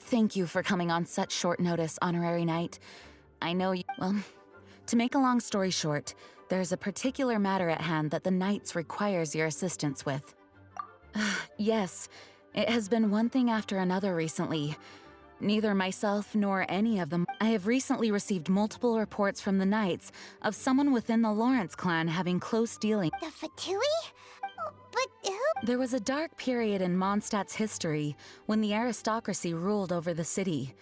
Thank you for coming on such short notice, Honorary Knight. I know you... Well, to make a long story short, there's a particular matter at hand that the Knights requires your assistance with. Yes, it has been one thing after another recently. Neither myself nor any of them. I have recently received multiple reports from the Knights of someone within the Lawrence clan having close dealing. The Fatui? But who? There was a dark period in Mondstadt's history when the aristocracy ruled over the city.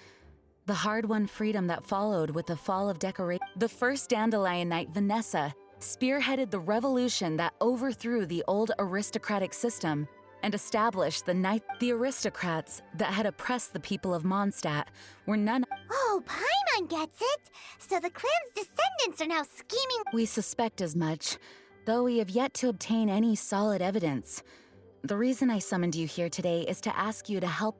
The hard-won freedom that followed with the fall of decoration. The first Dandelion Knight, Vanessa, spearheaded the revolution that overthrew the old aristocratic system and established the Knight. The aristocrats that had oppressed the people of Mondstadt were none. Oh, Paimon gets it! So the clan's descendants are now scheming. We suspect as much, though we have yet to obtain any solid evidence. The reason I summoned you here today is to ask you to help.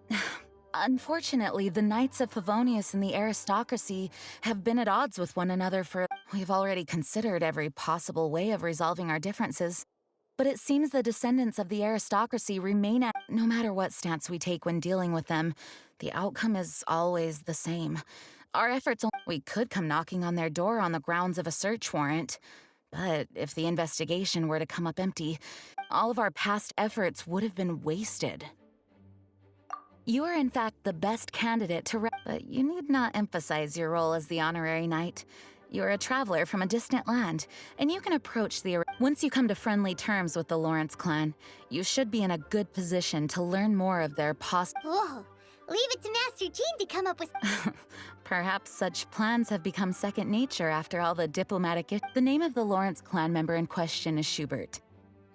Unfortunately, the Knights of Favonius and the aristocracy have been at odds with one another for... We've already considered every possible way of resolving our differences. But it seems the descendants of the aristocracy remain at... No matter what stance we take when dealing with them, the outcome is always the same. Our efforts... We could come knocking on their door on the grounds of a search warrant. But if the investigation were to come up empty, all of our past efforts would have been wasted. You are in fact the best candidate to but you need not emphasize your role as the Honorary Knight. You're a traveler from a distant land, and you can approach the... Once you come to friendly terms with the Lawrence clan, you should be in a good position to learn more of their Whoa! Leave it to Master Jean to come up with... Perhaps such plans have become second nature after all the diplomatic... The name of the Lawrence clan member in question is Schubert.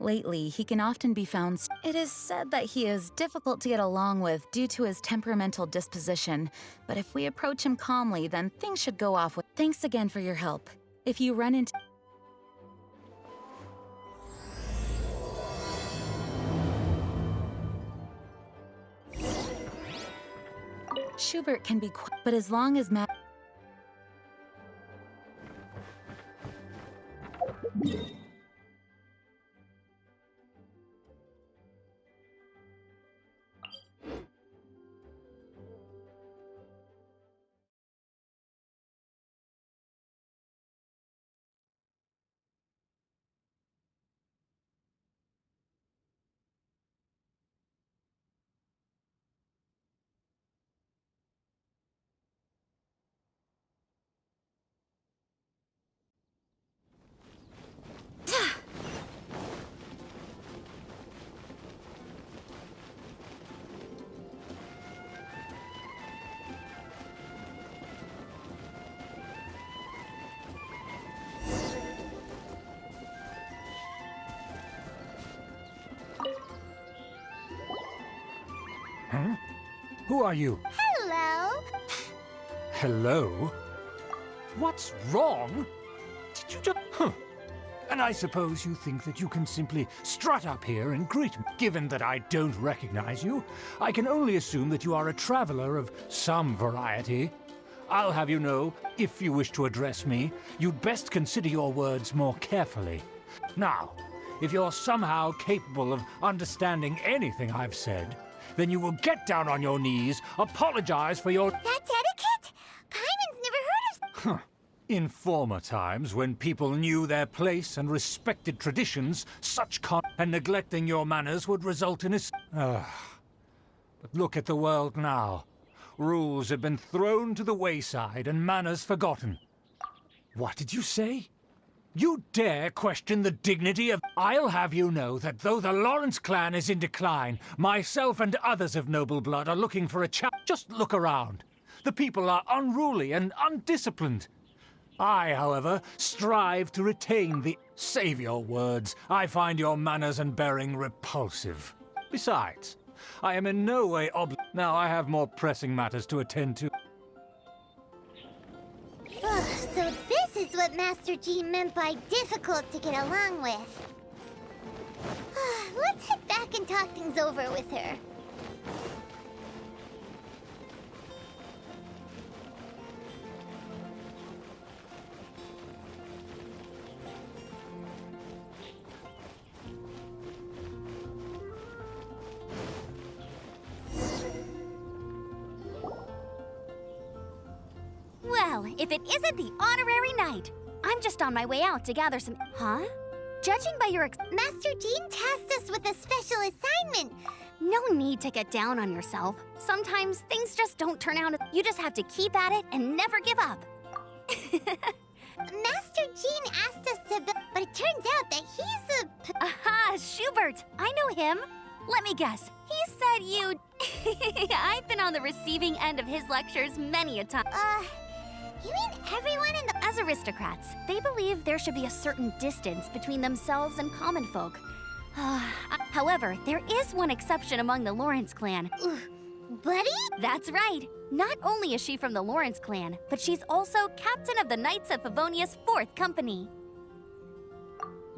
Lately, he can often be found... It is said that he is difficult to get along with due to his temperamental disposition, but if we approach him calmly, then things should go off with... Thanks again for your help. If you run into... Schubert can be but as long as Huh? Who are you? Hello? Hello? What's wrong? Did you just... Huh. And I suppose you think that you can simply strut up here and greet me. Given that I don't recognize you, I can only assume that you are a traveler of some variety. I'll have you know, if you wish to address me, you'd best consider your words more carefully. Now, if you're somehow capable of understanding anything I've said, then you will get down on your knees, apologize for your... That's etiquette? Paimon's never heard of... In former times, when people knew their place and respected traditions, such and neglecting your manners would result in a... But look at the world now. Rules have been thrown to the wayside and manners forgotten. What did you say? You dare question the dignity of... I'll have you know that though the Lawrence clan is in decline, myself and others of noble blood are looking for a Just look around. The people are unruly and undisciplined. I, however, strive to retain the... Save your words. I find your manners and bearing repulsive. Besides, I am in no way Now I have more pressing matters to attend to. So this is what Master G meant by difficult to get along with. Let's head back and talk things over with her. Well, if it isn't the honorary knight, I'm just on my way out to gather some... Huh? Judging by your Master Jean tasked us with a special assignment. No need to get down on yourself. Sometimes things just don't turn out. You just have to keep at it and never give up. Master Jean asked us to but it turns out that he's a... Aha, Schubert! I know him. Let me guess. He said you... I've been on the receiving end of his lectures many a time. You mean everyone in the... As aristocrats, they believe there should be a certain distance between themselves and common folk. However, there is one exception among the Lawrence clan. Buddy? That's right. Not only is she from the Lawrence clan, but she's also captain of the Knights of Favonia's 4th Company.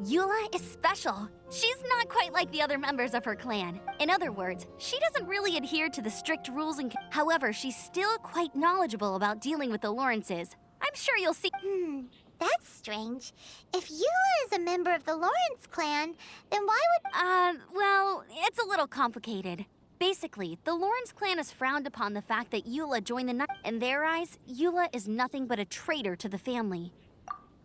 Eula is special. She's not quite like the other members of her clan. In other words, she doesn't really adhere to the strict rules and... However, she's still quite knowledgeable about dealing with the Lawrences. I'm sure you'll see... That's strange. If Eula is a member of the Lawrence clan, then why would... Well, it's a little complicated. Basically, the Lawrence clan has frowned upon the fact that Eula joined the Knights. In their eyes, Eula is nothing but a traitor to the family.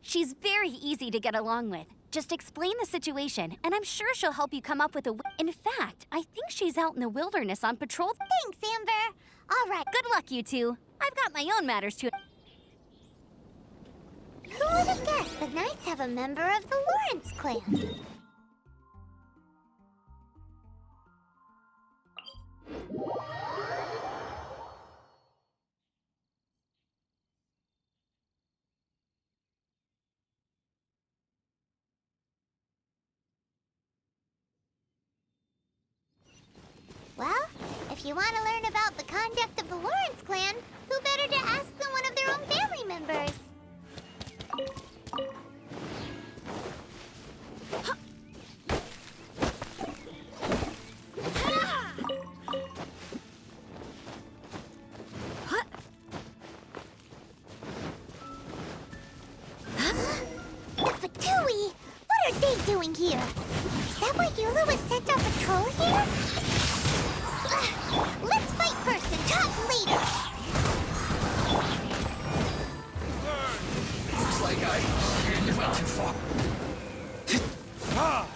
She's very easy to get along with. Just explain the situation, and I'm sure she'll help you come up with a... In fact, I think she's out in the wilderness on patrol. Thanks, Amber. All right. Good luck, you two. I've got my own matters to... Who would have guessed the Knights have a member of the Lawrence clan? Well, if you want to learn about the conduct of the Lawrence clan, who better to ask than one of their own family members? Fatui! What are they doing here? Is that why Eula was sent on patrol here? Let's fight first and talk later! Looks like I went too far.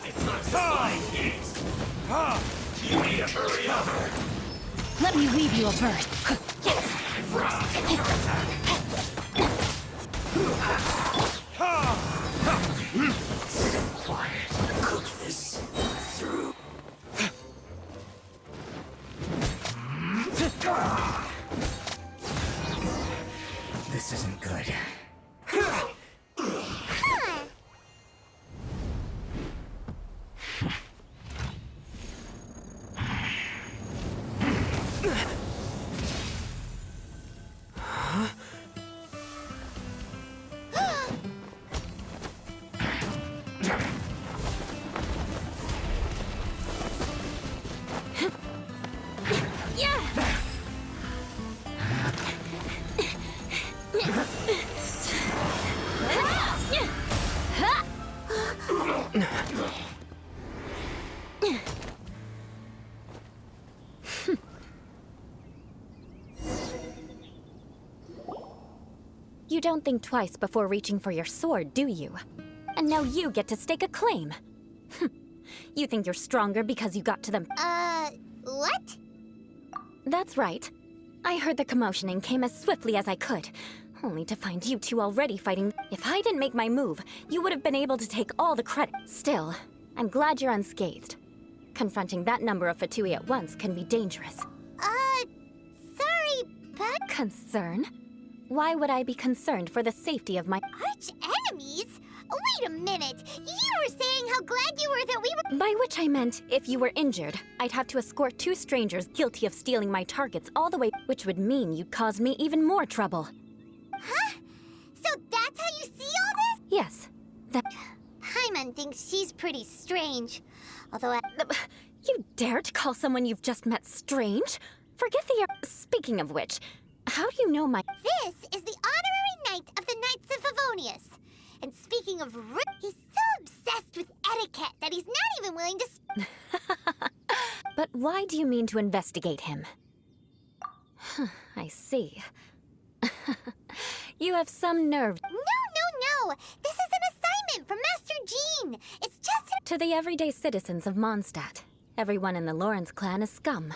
It's not flying. You need to hurry up. Let me weave you a verse. Quiet. Cook this through. This isn't good. You don't think twice before reaching for your sword, do you? And now you get to stake a claim. You think you're stronger because you got to them. What? That's right. I heard the commotion and came as swiftly as I could, only to find you two already fighting. If I didn't make my move, you would have been able to take all the credit. Still, I'm glad you're unscathed. Confronting that number of Fatui at once can be dangerous. Sorry, but Concern? Why would I be concerned for the safety of my... arch enemies? Wait a minute! You were saying how glad you were that we were— By which I meant, if you were injured, I'd have to escort two strangers guilty of stealing my targets all the way, which would mean you'd cause me even more trouble. Huh? So that's how you see all this? Yes. That... Paimon thinks she's pretty strange. Although You dare to call someone you've just met strange? Forget the... Speaking of which, how do you know my... This is the honorary knight of the Knights of Favonius. And speaking of he's so obsessed with etiquette that he's not even willing to But why do you mean to investigate him? I see. You have some nerve. No! This is an assignment from Master Jean! It's just To the everyday citizens of Mondstadt, everyone in the Lawrence clan is scum.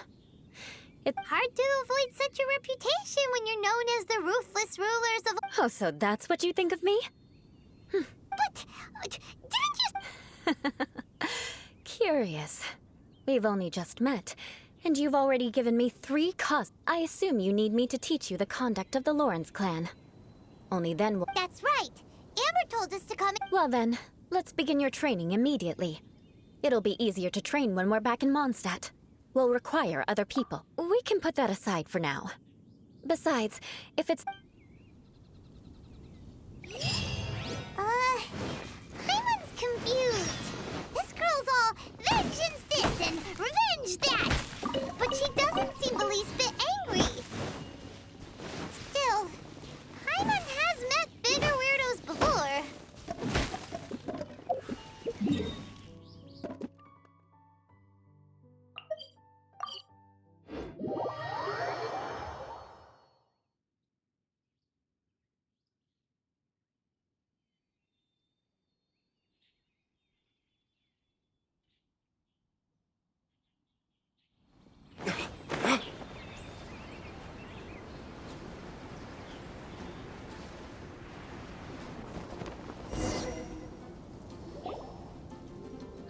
It's hard to avoid such a reputation when you're known as the ruthless rulers of— Oh, so that's what you think of me? But didn't you— Curious. We've only just met, and you've already given me 3 causes. I assume you need me to teach you the conduct of the Lawrence clan. Only then That's right! Amber told us to come— Well then, let's begin your training immediately. It'll be easier to train when we're back in Mondstadt. We'll require other people. We can put that aside for now. Besides, if it's... Paimon's confused. This girl's all vengeance this and revenge that. But she doesn't seem the least bit angry. Still, Paimon has met bigger weirdos before.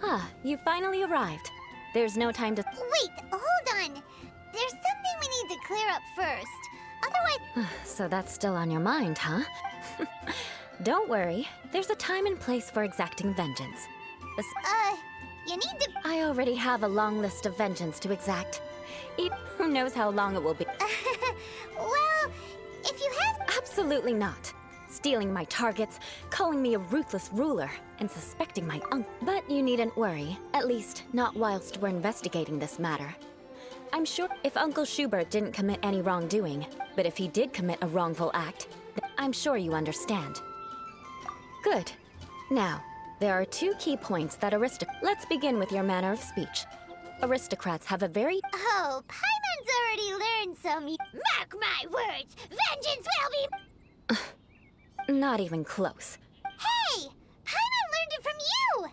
Ah, you finally arrived. There's no time to... Wait, hold on. There's something we need to clear up first. Otherwise— So that's still on your mind, huh? Don't worry. There's a time and place for exacting vengeance. you need to— I already have a long list of vengeance to exact. Who knows how long it will be? well, if you have— Absolutely not. Stealing my targets, calling me a ruthless ruler, and suspecting my uncle. But you needn't worry, at least not whilst we're investigating this matter. I'm sure if Uncle Schubert didn't commit any wrongdoing, but if he did commit a wrongful act, I'm sure you understand. Good. Now, there are 2 key points that Let's begin with your manner of speech. Aristocrats have a very... Oh, Paimon's already learned some— Mark my words! Vengeance will be— Not even close. Hey! Paimon learned it from you!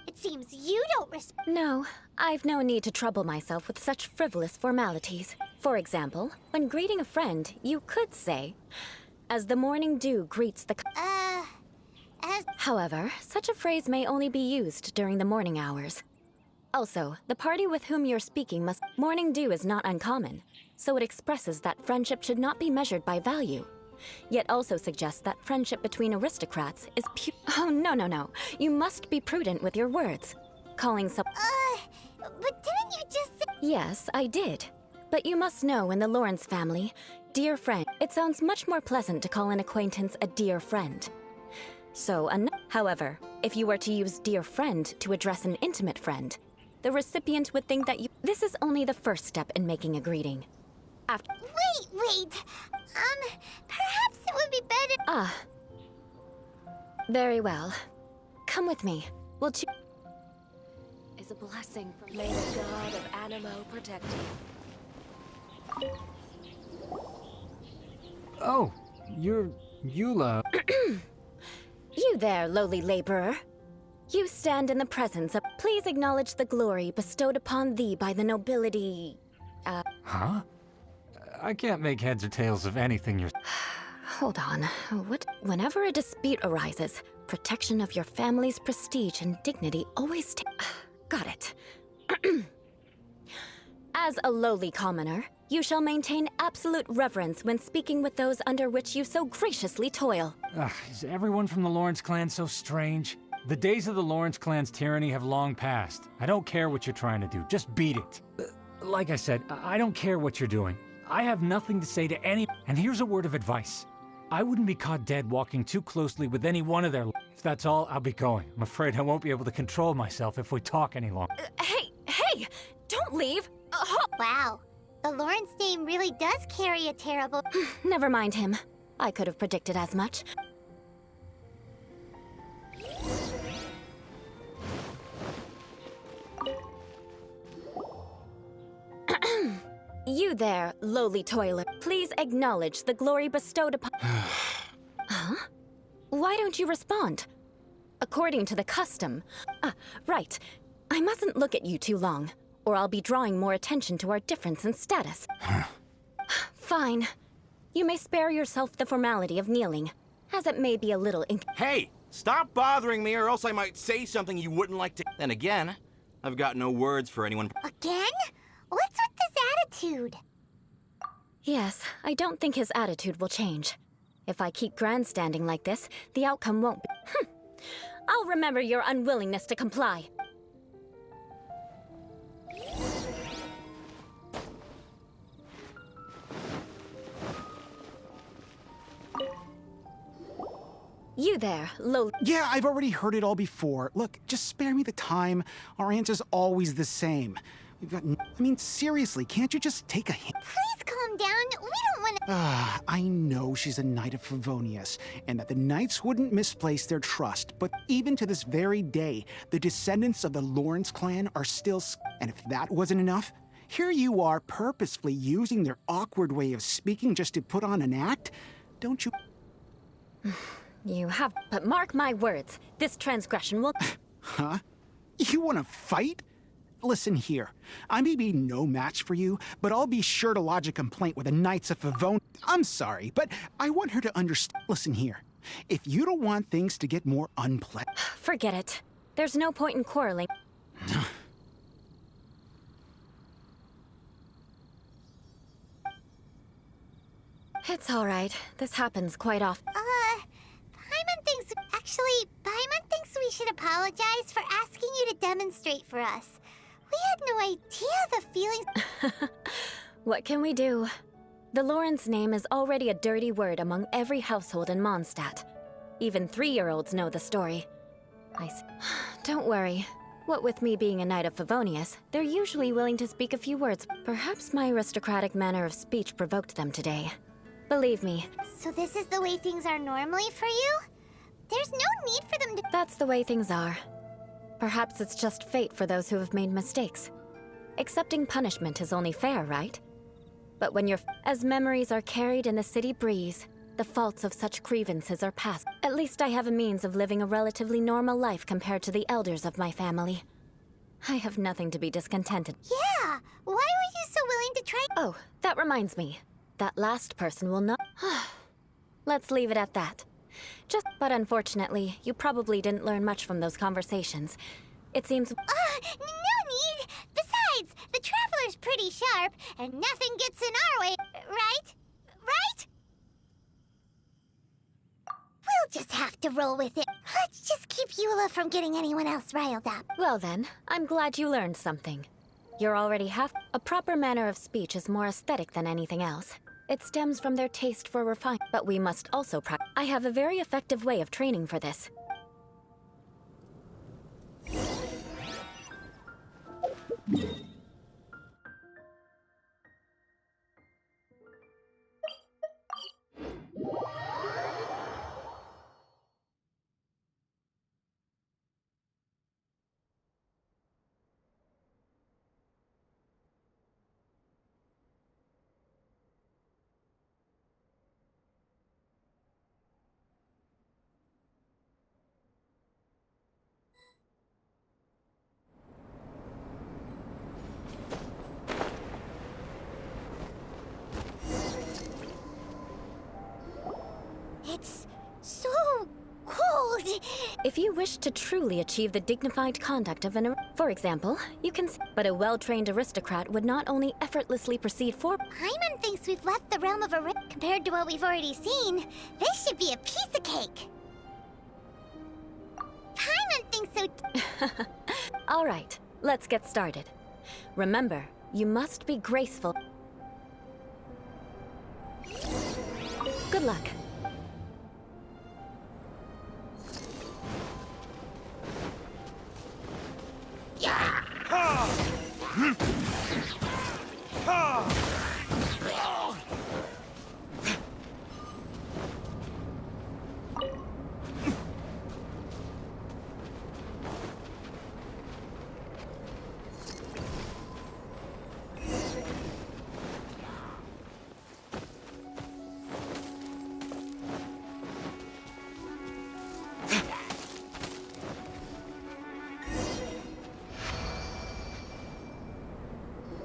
It seems you don't respect— No, I've no need to trouble myself with such frivolous formalities. For example, when greeting a friend, you could say, "As the morning dew greets the..." as— However, such a phrase may only be used during the morning hours. Also, the party with whom you're speaking must... Morning dew is not uncommon, so it expresses that friendship should not be measured by value. Yet also suggests that friendship between aristocrats is pure... Oh, no. You must be prudent with your words. Calling some... but didn't you just say— Yes, I did. But you must know in the Lawrence family, dear friend, it sounds much more pleasant to call an acquaintance a dear friend. So, however, if you were to use dear friend to address an intimate friend, the recipient would think that you... This is only the first step in making a greeting. After... Wait. Perhaps it would be better— Ah. Very well. Come with me. We'll Is a blessing from may the god of Animo protect you. Oh, you're Eula. You there, lowly laborer. You stand in the presence of... Please acknowledge the glory bestowed upon thee by the nobility... Huh? I can't make heads or tails of anything you're... Hold on. What? Whenever a dispute arises, protection of your family's prestige and dignity always got it. As a lowly commoner, you shall maintain absolute reverence when speaking with those under which you so graciously toil. Is everyone from the Lawrence clan so strange? The days of the Lawrence clan's tyranny have long passed. I don't care what you're trying to do, just beat it. Like I said, I don't care what you're doing. I have nothing to say to any... And here's a word of advice. I wouldn't be caught dead walking too closely with any one of their... If that's all, I'll be going. I'm afraid I won't be able to control myself if we talk any longer. Hey! Don't leave! Wow. The Lawrence name really does carry a terrible... Never mind him. I could have predicted as much. You there, lowly toiler. Please acknowledge the glory bestowed upon... Huh? Why don't you respond? According to the custom... right. I mustn't look at you too long, or I'll be drawing more attention to our difference in status. Fine. You may spare yourself the formality of kneeling, as it may be a little Hey! Stop bothering me or else I might say something you wouldn't like to... Then again, I've got no words for anyone... Again? What's with this attitude? Yes, I don't think his attitude will change. If I keep grandstanding like this, the outcome won't be... I'll remember your unwillingness to comply. You there, low... Yeah, I've already heard it all before. Look, just spare me the time. Our answer's always the same. We've got... I mean, seriously, can't you just take a hint? Please calm down. We don't want to... I know she's a knight of Favonius, and that the knights wouldn't misplace their trust, but even to this very day, the descendants of the Lawrence clan are still... And if that wasn't enough, here you are purposefully using their awkward way of speaking just to put on an act? Don't you... You have... But mark my words, this transgression will... Huh? You want to fight? Listen here, I may be no match for you, but I'll be sure to lodge a complaint with the Knights of Favonius. I'm sorry, but I want her to understand. Listen here, if you don't want things to get more unpleasant... Forget it. There's no point in quarreling. It's all right. This happens quite often. Paimon thinks... Actually, Paimon thinks we should apologize for asking you to demonstrate for us. We had no idea the feelings... What can we do? The Lawrence name is already a dirty word among every household in Mondstadt. Even 3-year-olds know the story. Don't worry. What with me being a Knight of Favonius, they're usually willing to speak a few words. Perhaps my aristocratic manner of speech provoked them today. Believe me. So this is the way things are normally for you? There's no need for them to... That's the way things are. Perhaps it's just fate for those who have made mistakes. Accepting punishment is only fair, right? But when as memories are carried in the city breeze, the faults of such grievances are past. At least I have a means of living a relatively normal life compared to the elders of my family. I have nothing to be discontented. Yeah! Why were you so willing to try... Oh, that reminds me. That last person will not... Let's leave it at that. But unfortunately, you probably didn't learn much from those conversations. It seems... no need! Besides, the Traveler's pretty sharp, and nothing gets in our way, right? Right? We'll just have to roll with it. Let's just keep Eula from getting anyone else riled up. Well then, I'm glad you learned something. You're already half... A proper manner of speech is more aesthetic than anything else. It stems from their taste for refinement, but we must also practice. I have a very effective way of training for this. wish to truly achieve the dignified conduct of for example, you can but a well-trained aristocrat would not only effortlessly proceed forward. Paimon thinks we've left the realm of compared to what we've already seen. This should be a piece of cake. Paimon thinks so. All right, let's get started. Remember, you must be graceful. Good luck.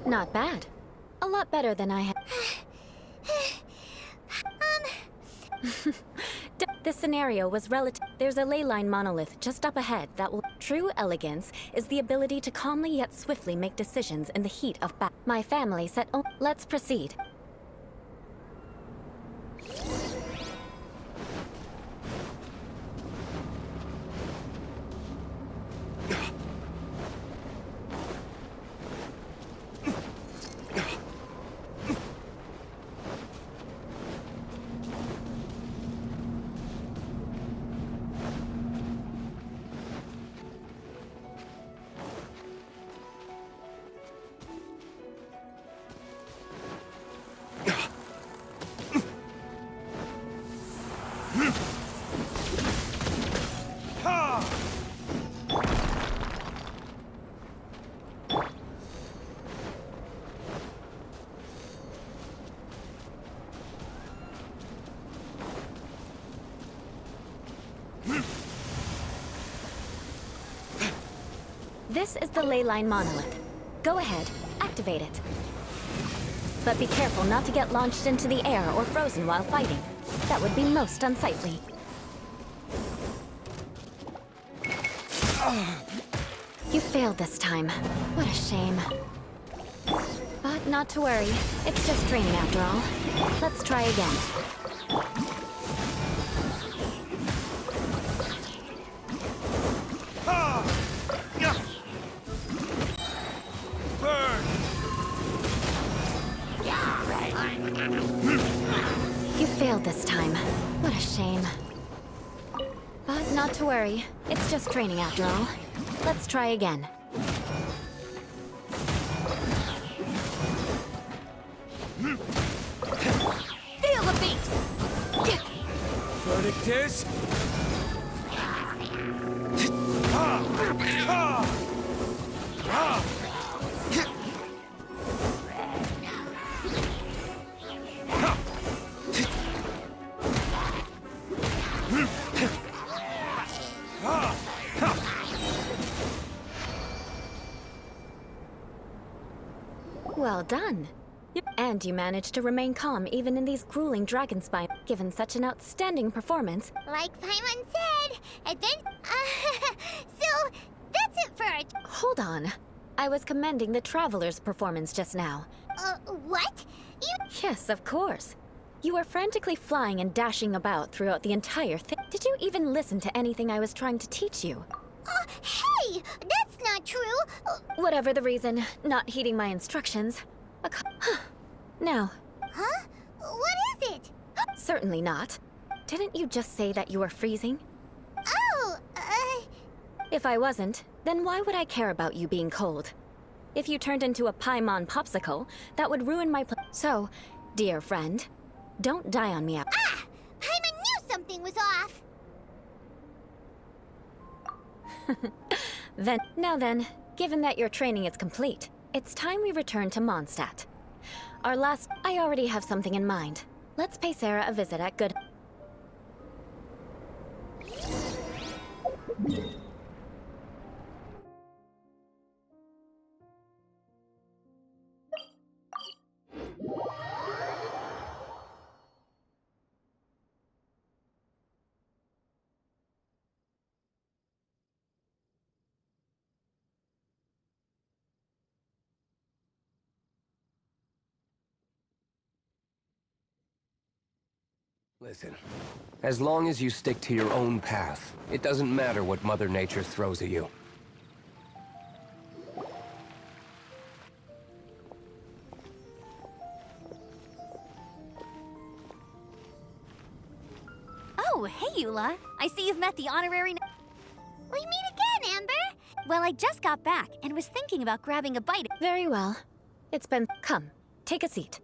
Not bad. A lot better than I had. This scenario was relative. There's a ley line monolith just up ahead that will. True elegance is the ability to calmly yet swiftly make decisions in the heat of battle. My family said, "Oh, let's proceed." This is the ley line monolith. Go ahead, activate it. But be careful not to get launched into the air or frozen while fighting. That would be most unsightly. You failed this time. What a shame. But not to worry. It's just training after all. Let's try again. You failed this time. What a shame. But not to worry. It's just training after all. Let's try again. Feel the beat! Verdict is... Well done. And you managed to remain calm even in these grueling dragon spine. Given such an outstanding performance. Like Paimon said, and then, so that's it for our. Hold on. I was commending the Traveler's performance just now. What? You? Yes, of course. You were frantically flying and dashing about throughout the entire thing. Did you even listen to anything I was trying to teach you? Hey, that's not true. Whatever the reason, not heeding my instructions. Now. Huh? What is it? Certainly not. Didn't you just say that you were freezing? Oh, If I wasn't, then why would I care about you being cold? If you turned into a Paimon popsicle, that would ruin my So, dear friend, don't die on me out. Paimon knew something was off. Now then, given that your training is complete, it's time we return to Mondstadt. I already have something in mind. Let's pay Sarah a visit at Good. Listen, as long as you stick to your own path, it doesn't matter what Mother Nature throws at you. Oh, hey, Eula. I see you've met the honorary... We meet again, Amber! Well, I just got back and was thinking about grabbing a bite. Very well. It's been... Come, take a seat.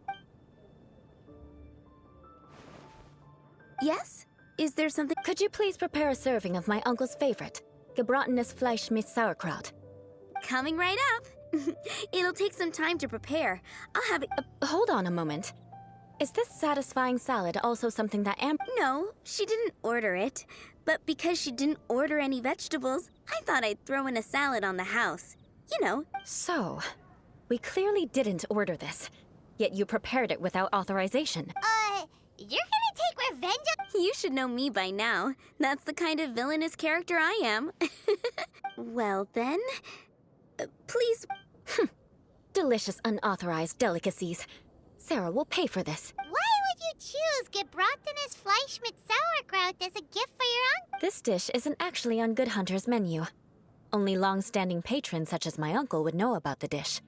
Yes? Is there something? Could you please prepare a serving of my uncle's favorite, gebratenes Fleisch mit Sauerkraut? Coming right up. It'll take some time to prepare. I'll have it. Hold on a moment. Is this satisfying salad also something that No, she didn't order it. But because she didn't order any vegetables, I thought I'd throw in a salad on the house. You know. So, we clearly didn't order this, yet you prepared it without authorization. You're gonna take revenge on— You should know me by now. That's the kind of villainous character I am. Well then, please. Delicious unauthorized delicacies. Sarah will pay for this. Why would you choose gebratenes Fleisch mit Sauerkraut as a gift for your uncle? This dish isn't actually on Good Hunter's menu. Only long-standing patrons such as my uncle would know about the dish.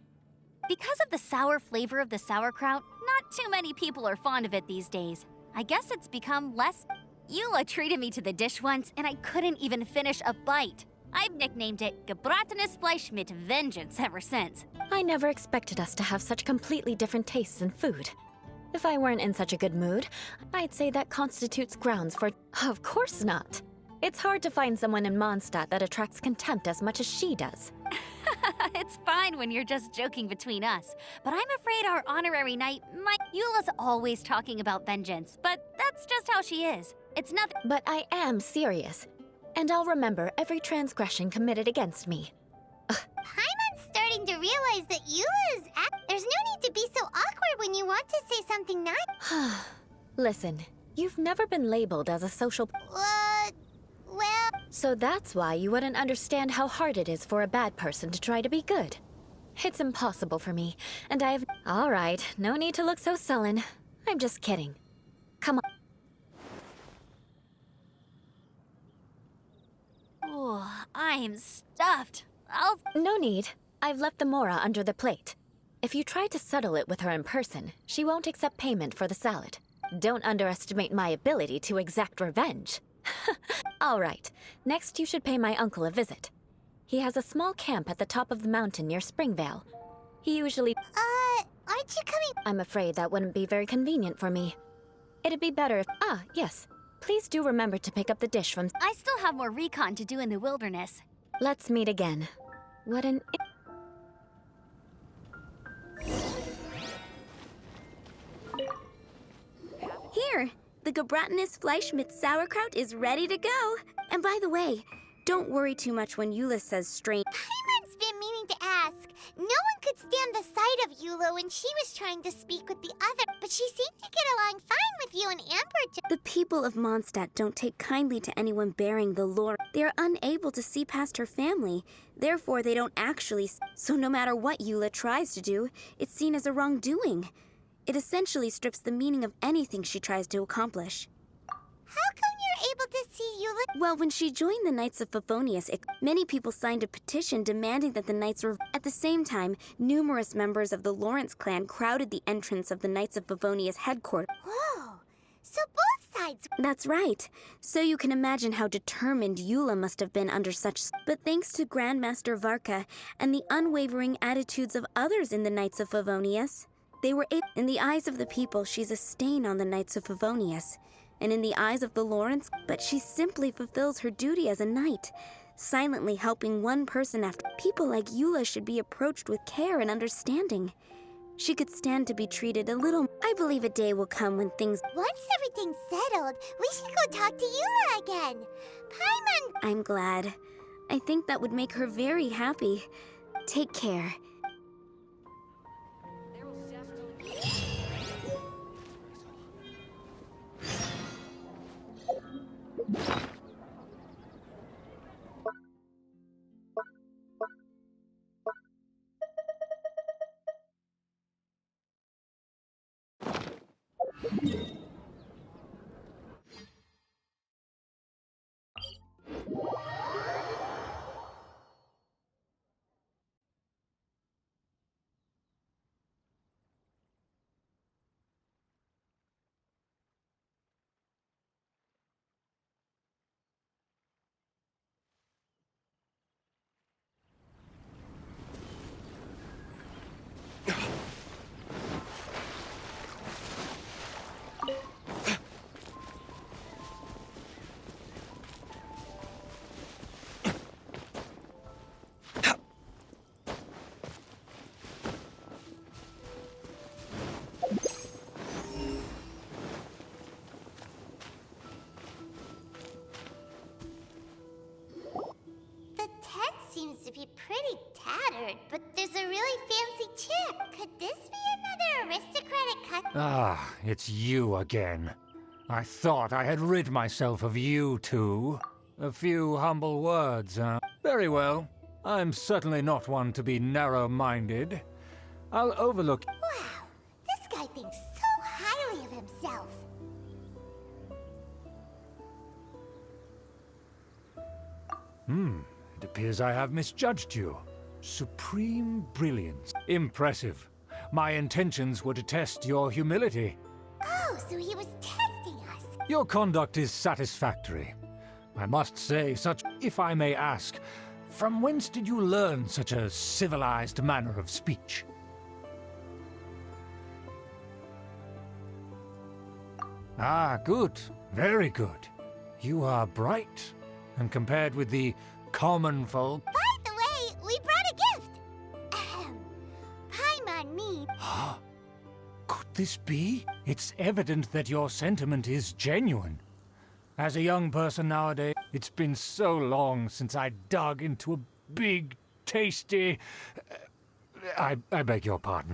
Because of the sour flavor of the sauerkraut, not too many people are fond of it these days. I guess it's become less... Eula treated me to the dish once, and I couldn't even finish a bite. I've nicknamed it gebratenes Fleisch mit Vengeance ever since. I never expected us to have such completely different tastes in food. If I weren't in such a good mood, I'd say that constitutes grounds for... Of course not. It's hard to find someone in Mondstadt that attracts contempt as much as she does. It's fine when you're just joking between us, but I'm afraid our honorary knight might... Eula's always talking about vengeance, but that's just how she is. It's nothing... But I am serious, and I'll remember every transgression committed against me. Paimon's starting to realize that Eula is there's no need to be so awkward when you want to say something nice. Listen, you've never been labeled as a social... Well... So that's why you wouldn't understand how hard it is for a bad person to try to be good. It's impossible for me, and I've... All right, no need to look so sullen. I'm just kidding. Come on. Oh, I'm stuffed. No need. I've left the mora under the plate. If you try to settle it with her in person, she won't accept payment for the salad. Don't underestimate my ability to exact revenge. All right, next you should pay my uncle a visit. He has a small camp at the top of the mountain near Springvale. He usually... aren't you coming... I'm afraid that wouldn't be very convenient for me. It'd be better if... Ah, yes. Please do remember to pick up the dish from... I still have more recon to do in the wilderness. Let's meet again. What an... Here, the gebratenes Fleisch mit Sauerkraut is ready to go. And by the way, don't worry too much when Eula says strange. Paimon's been meaning to ask. No one could stand the sight of Eula when she was trying to speak with the other, but she seemed to get along fine with you and Amber. The people of Mondstadt don't take kindly to anyone bearing the lore. They are unable to see past her family. Therefore, they don't actually... So no matter what Eula tries to do, it's seen as a wrongdoing. It essentially strips the meaning of anything she tries to accomplish. How come you're able to see Eula? Well, when she joined the Knights of Favonius, many people signed a petition demanding that the Knights were... At the same time, numerous members of the Lawrence clan crowded the entrance of the Knights of Favonius headquarters. Whoa! So both sides... That's right. So you can imagine how determined Eula must have been under such... But thanks to Grandmaster Varka and the unwavering attitudes of others in the Knights of Favonius, they were able... In the eyes of the people, she's a stain on the Knights of Favonius. And in the eyes of the Lawrence, but she simply fulfills her duty as a knight, silently helping one person after. People like Eula should be approached with care and understanding. She could stand to be treated a little... I believe a day will come when things... Once everything's settled, we should go talk to Eula again. Paimon... I'm glad. I think that would make her very happy. Take care. Ah, it's you again. I thought I had rid myself of you two. A few humble words, huh? Very well. I'm certainly not one to be narrow-minded. I'll overlook... Wow, this guy thinks so highly of himself. It appears I have misjudged you. Supreme brilliance. Impressive. My intentions were to test your humility. Oh, so he was testing us. Your conduct is satisfactory. I must say, if I may ask, from whence did you learn such a civilized manner of speech? Ah, good. Very good. You are bright, and compared with the common folk... By the way, we brought a gift. Ahem. Paimon needs... Could this be? It's evident that your sentiment is genuine. As a young person nowadays, it's been so long since I dug into a big, tasty... I beg your pardon.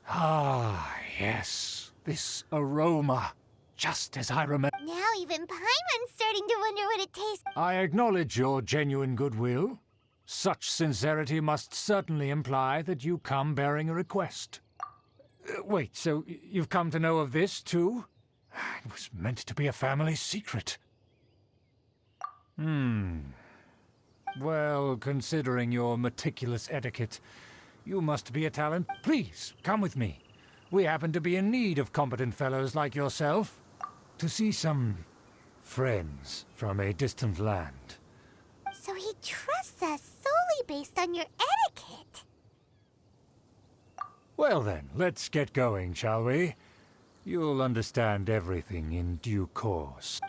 Ah, yes. This aroma. Just as I remember. Now even Paimon's starting to wonder what it tastes... I acknowledge your genuine goodwill. Such sincerity must certainly imply that you come bearing a request. Wait, so you've come to know of this, too? It was meant to be a family secret. Well, considering your meticulous etiquette, you must be a talent. Please, come with me. We happen to be in need of competent fellows like yourself. To see some friends from a distant land. So he trusts us solely based on your etiquette. Well then, let's get going, shall we? You'll understand everything in due course.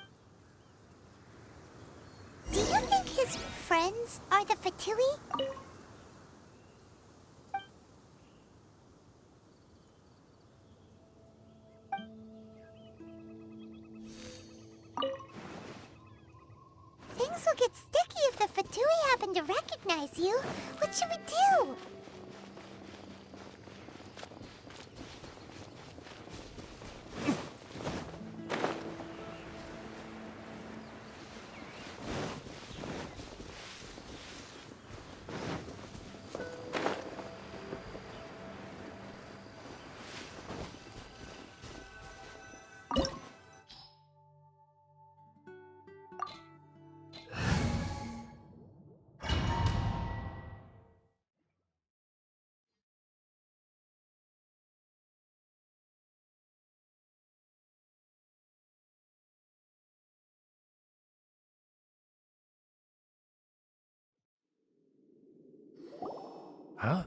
Do you think his friends are the Fatui? Things will get sticky if the Fatui happen to recognize you. What should we do? Huh?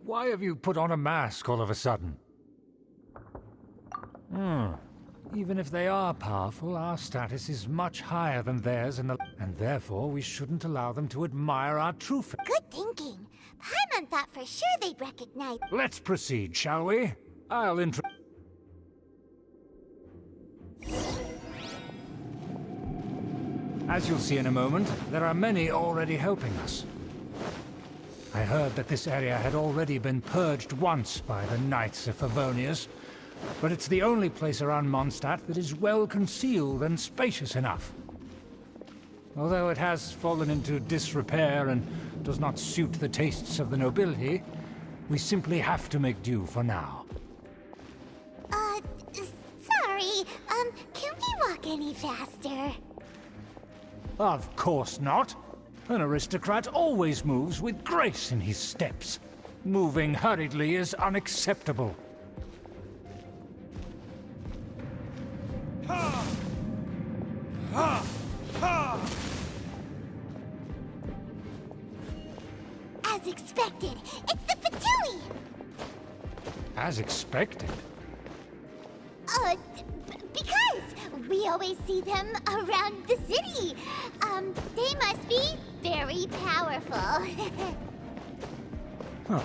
Why have you put on a mask all of a sudden? Even if they are powerful, our status is much higher than theirs, and therefore we shouldn't allow them to admire our true Good thinking. Paimon thought for sure they'd recognize... Let's proceed, shall we? I'll As you'll see in a moment, there are many already helping us. I heard that this area had already been purged once by the Knights of Favonius, but it's the only place around Mondstadt that is well concealed and spacious enough. Although it has fallen into disrepair and does not suit the tastes of the nobility, we simply have to make do for now. Sorry, can we walk any faster? Of course not. An aristocrat always moves with grace in his steps. Moving hurriedly is unacceptable. As expected, it's the Fatui! As expected. Because we always see them around the city. They must be very powerful. Huh.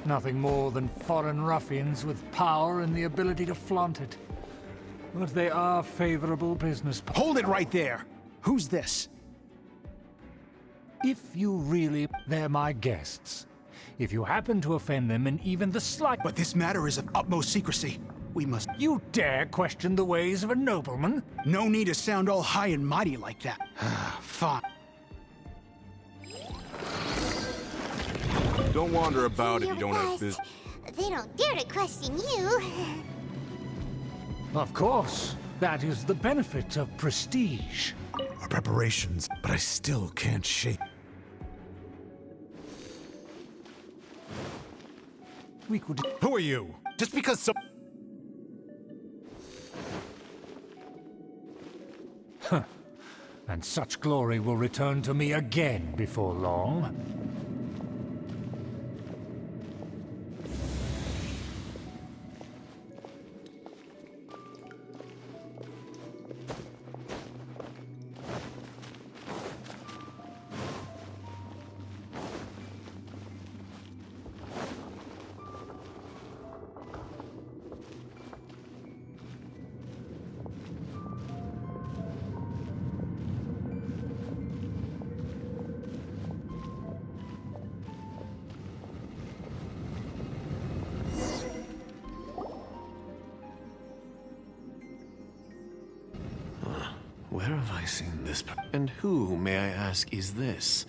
Nothing more than foreign ruffians with power and the ability to flaunt it. But they are favorable business... Hold it right there! Who's this? If you really... They're my guests. If you happen to offend them in even the slight... But this matter is of utmost secrecy. We must... You dare question the ways of a nobleman? No need to sound all high and mighty like that. Fine. Don't wander about if you don't have Yes. business. They don't dare to question you. Of course. That is the benefit of prestige. Our preparations, but I still can't shake. We could... Who are you? Just because some... And such glory will return to me again before long. Where have I seen this? And who, may I ask, is this?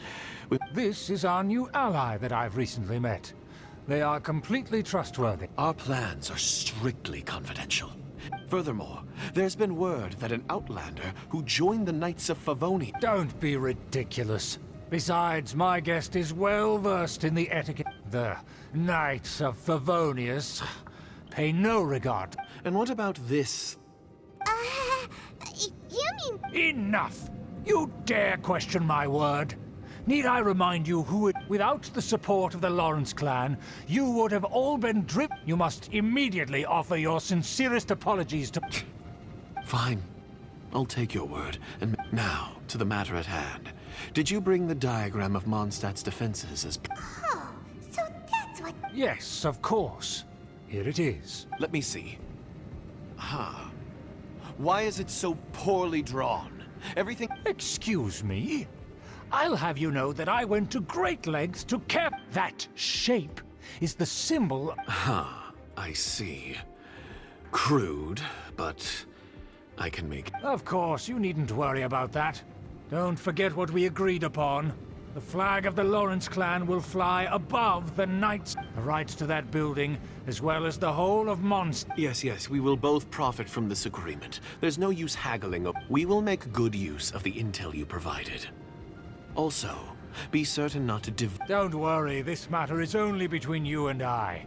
This is our new ally that I've recently met. They are completely trustworthy. Our plans are strictly confidential. Furthermore, there's been word that an outlander who joined the Knights of Favonia... Don't be ridiculous. Besides, my guest is well versed in the etiquette. The Knights of Favonius pay no regard. And what about this? You mean... Enough! You dare question my word? Need I remind you who it... Without the support of the Lawrence clan, you would have all been dripped. You must immediately offer your sincerest apologies to... Fine. I'll take your word. And now, to the matter at hand. Did you bring the diagram of Mondstadt's defenses as... Oh, so that's what... Yes, of course. Here it is. Let me see. Why is it so poorly drawn? Everything... Excuse me? I'll have you know that I went to great lengths to cap... That shape is the symbol... I see. Crude, but I can make... Of course, you needn't worry about that. Don't forget what we agreed upon. The flag of the Lawrence clan will fly above the Knights. The rights to that building, as well as the whole of Mondstadt. Yes, we will both profit from this agreement. There's no use haggling. We will make good use of the intel you provided. Also, be certain not to Don't worry, this matter is only between you and I.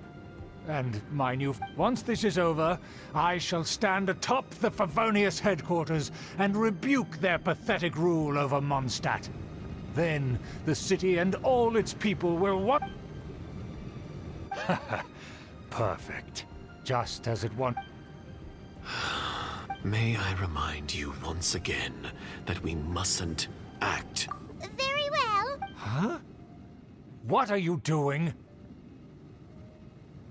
And my new... Once this is over, I shall stand atop the Favonius headquarters and rebuke their pathetic rule over Mondstadt. Then, the city and all its people will what? Perfect. Just as it was. May I remind you once again that we mustn't act. Very well. Huh? What are you doing?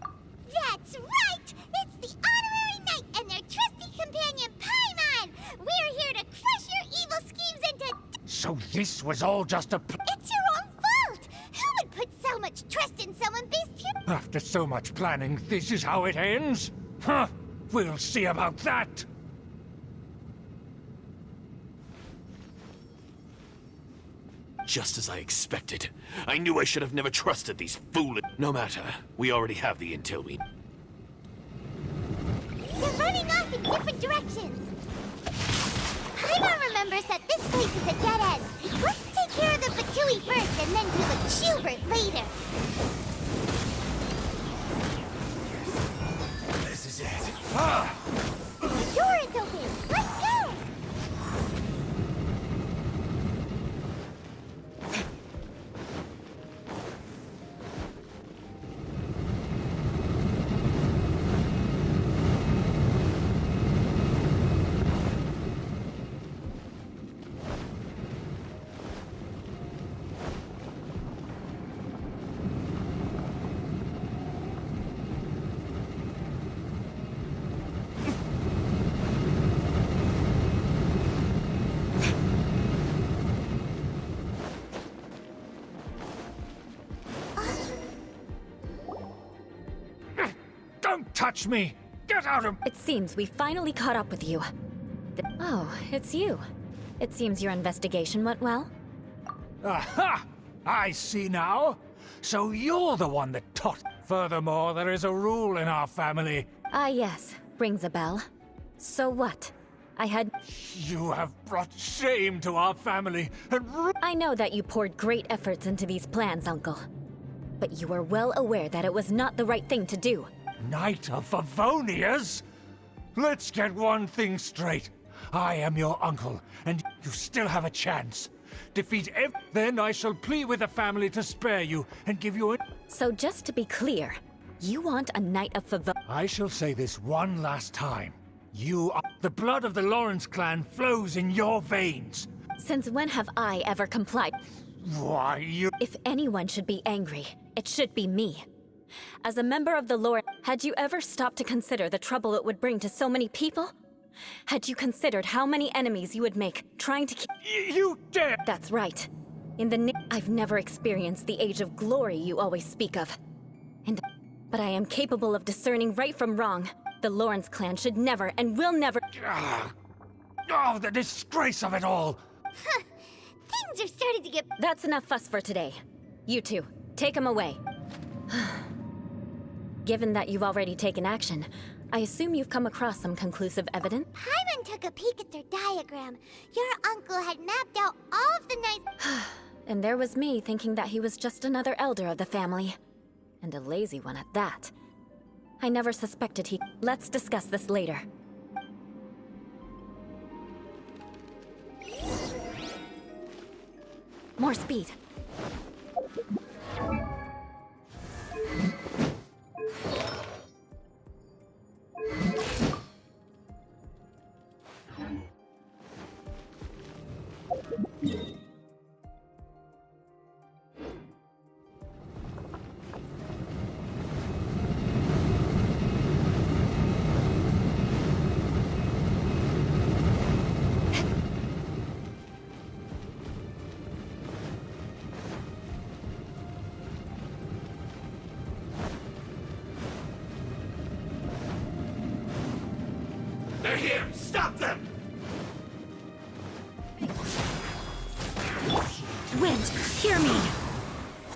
That's right! It's the Honorary Knight and their trusty companion, Paimon! We're here to crush your evil schemes into... So this was all just a... It's your own fault! Who would put so much trust in someone based pure... After so much planning, this is how it ends? Huh? We'll see about that! Just as I expected. I knew I should have never trusted these foolish... No matter. We already have the intel we... They're running off in different directions. Paimon remembers that this place is a dead end. Let's take care of the Fatui first and then do the Chilbert later. This is it. The door is open. Let's go! Don't touch me! Get out of... It seems we finally caught up with you. Oh, it's you. It seems your investigation went well. Aha! I see now. So you're the one that taught. Furthermore, there is a rule in our family. Ah, yes. Rings a bell. So what? I had... You have brought shame to our family and... I know that you poured great efforts into these plans, Uncle. But you were well aware that it was not the right thing to do. Knight of Favonius? Let's get one thing straight. I am your uncle, and you still have a chance. Defeat then I shall plead with the family to spare you and give you a... So just to be clear, you want a Knight of Favonius? I shall say this one last time. You are... The blood of the Lawrence clan flows in your veins. Since when have I ever complied? Why, you... If anyone should be angry, it should be me. As a member of the Lawrence, had you ever stopped to consider the trouble it would bring to so many people? Had you considered how many enemies you would make, trying to keep... You dare! That's right. I've never experienced the age of glory you always speak of. But I am capable of discerning right from wrong. The Lawrence clan should never and will never... Oh, the disgrace of it all! Huh. Things are starting to get... That's enough fuss for today. You two, take him away. Given that you've already taken action, I assume you've come across some conclusive evidence? Paimon took a peek at their diagram. Your uncle had mapped out all of the knights... And there was me thinking that he was just another elder of the family. And a lazy one at that. I never suspected he... Let's discuss this later. More speed. They're here! Stop them! Wind, hear me!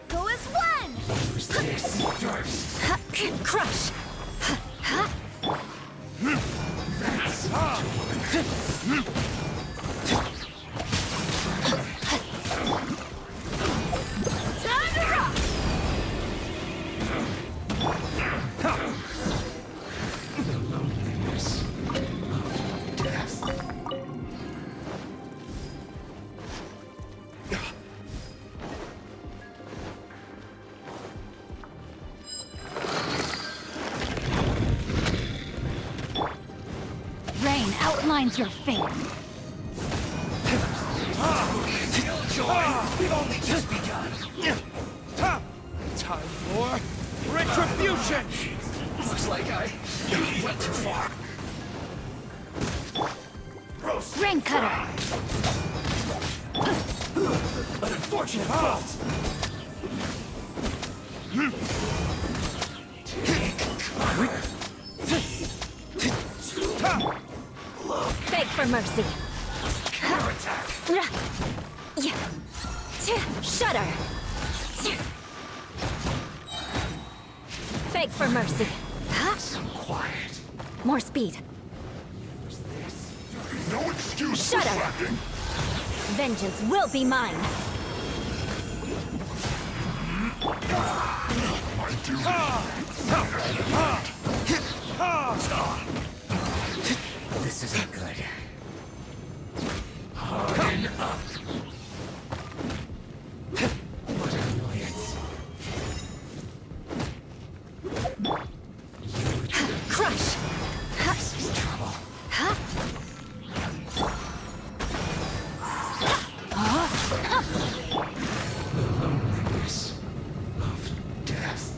Go as one! Who's this first? Crush! Time to rock! Rain outlines your fate. We've only just begun. Time for retribution! Looks like I went too far. Roast Rain cutter. An unfortunate fault. Beg for mercy. Counterattack. Shudder. Beg for mercy. So quiet. More speed. No excuse Shudder. Vengeance will be mine. My duty. This isn't good. Harden up. What annoyance. Crush. This is trouble. The loneliness of death.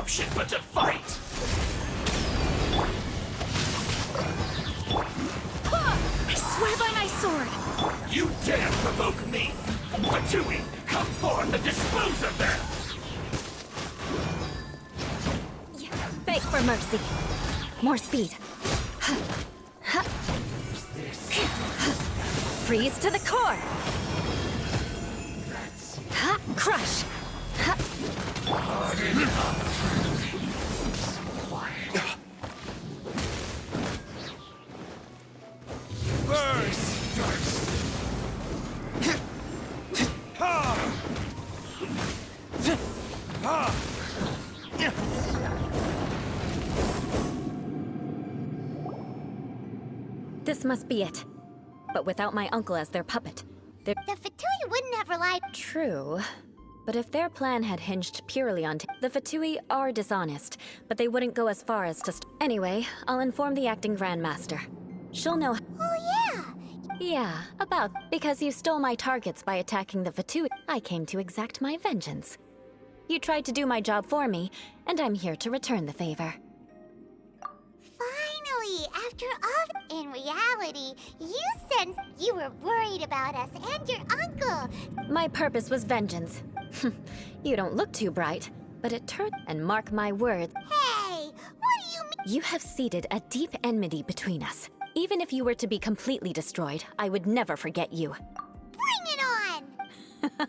option but to fight! I swear by my sword! You dare provoke me! Fatui, come forth and dispose of them! Beg for mercy. More speed. Freeze to the core! Crush! This must be it. But without my uncle as their puppet. The Fatui wouldn't have relied. True. But if their plan had hinged purely on the Fatui are dishonest, but they wouldn't go as far as to Anyway, I'll inform the acting Grandmaster. She'll know. Oh, yeah! Yeah, about. Because you stole my targets by attacking the Fatui, I came to exact my vengeance. You tried to do my job for me, and I'm here to return the favor. Finally, after all, in reality, you said you were worried about us and your uncle. My purpose was vengeance. You don't look too bright, but it turned. And mark my words. Hey, what do you mean? You have seeded a deep enmity between us. Even if you were to be completely destroyed, I would never forget you. Bring it on!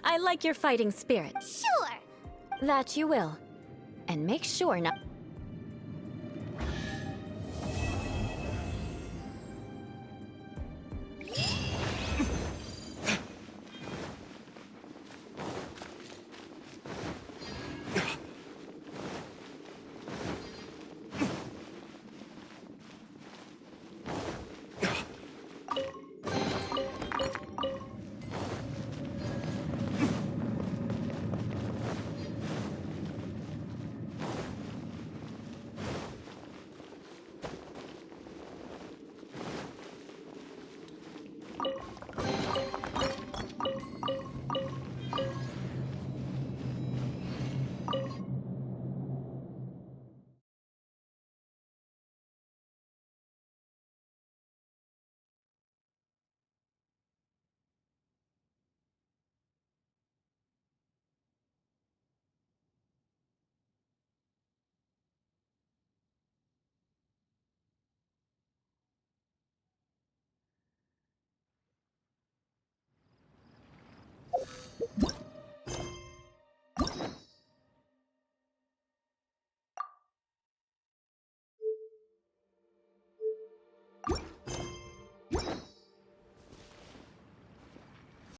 I like your fighting spirit. Sure. That you will. And make sure not.